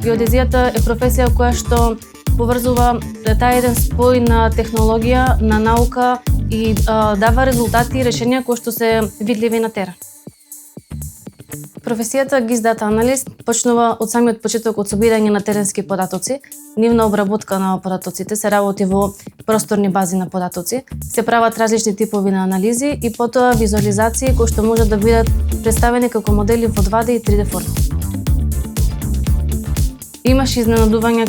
Геодезијата е професија која што поврзува тај еден спој на технологија, на наука и дава резултати и решенија кои што се видливи на терен. Професијата GIS Data Analyst почнува од самиот почеток од собирање на теренски податоци, нивна обработка на податоците, се работи во просторни бази на податоци, се прават различни типови на анализи и потоа визуализации кои што можат да бидат представени како модели во 2D и 3D форма. Имаше изненадување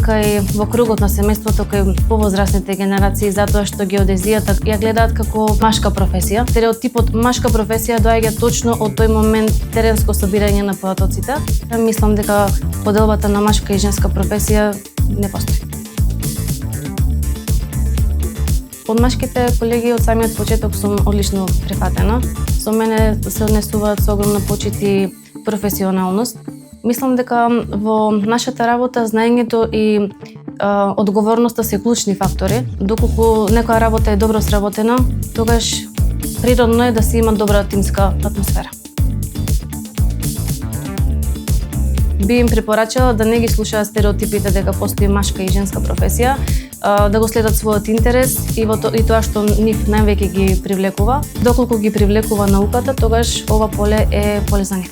во кругот на семејството кај повозрасните генерации затоа што геодезијата ја гледаат како машка професија. Стереотипот машка професија доаѓа точно од тој момент теренско собирање на податоците. Мислам дека поделбата на машка и женска професија не постои. Од машките колеги од самиот почеток сум одлично прифатена. Со мене се однесуваат со огромна почит и професионалност. Мислам дека во нашата работа знаењето и одговорноста се клучни фактори. Доколку некоја работа е добро сработена, тогаш природно е да се има добра тимска атмосфера. Би им препорачала да не ги слушаат стереотипите дека постои машка и женска професија, да го следат својот интерес и тоа што нив највеќе ги привлекува. Доколку ги привлекува науката, тогаш ова поле е поле за нив.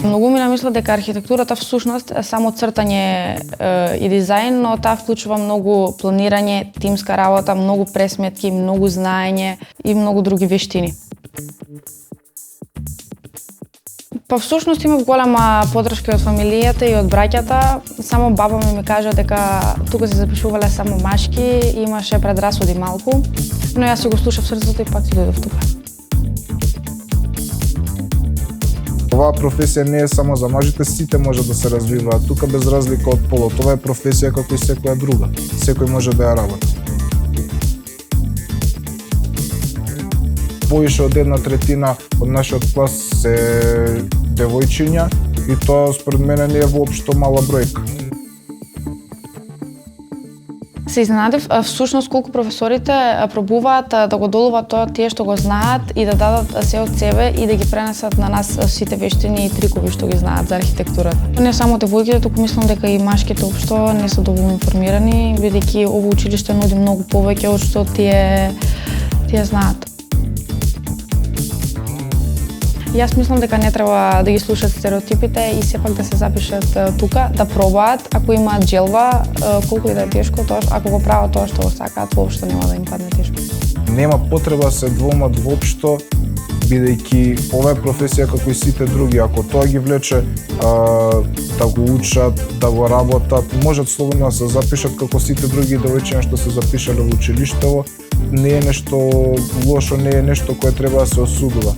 Многу ми намисла дека архитектурата всушност е само цртање и дизајн, но таа вклучува многу планирање, тимска работа, многу пресметки, многу знаење и многу други вештини. Па всушност имав голема поддршка од фамилијата и од браќата. Само баба ми кажа дека тука се запишувале само машки, имаше предрасуди малку, но јас си го слушав срцето и пак си дојдов тука. Оваа професија не е само за мажите, сите може да се развиваат тука без разлика од полот. Ова е професија како и секоја друга. Секој може да ја работи. Повише од 1/3 од нашиот клас се девојчиња и тоа според мене не е воопшто мала бројка. Се изненадив всушност колку професорите пробуваат да го долуваат тоа тие што го знаат и да дадат се од себе и да ги пренесат на нас сите вештини и трикови што ги знаат за архитектурата. Не само девојките, туку мислам дека и машките општо не се доволно информирани, бидејќи ово училиште нуди многу повеќе од што тие знаат. Јас мислам дека не треба да ги слушаат стереотипите и сепак да се запишат тука, да пробаат, ако имаат желба, колку и да е тешко, тоа ако го прават тоа што го сакаат, воопшто нема да им падне тешко. Нема потреба се двомат воопшто, бидејќи ова е професија како и сите други. Ако тоа ги влече да го учат, да го работат, можат слободно да се запишат како сите други девојчиња што се запишале во училиштево. Не е нешто лошо, не е нешто кое треба да се осудува.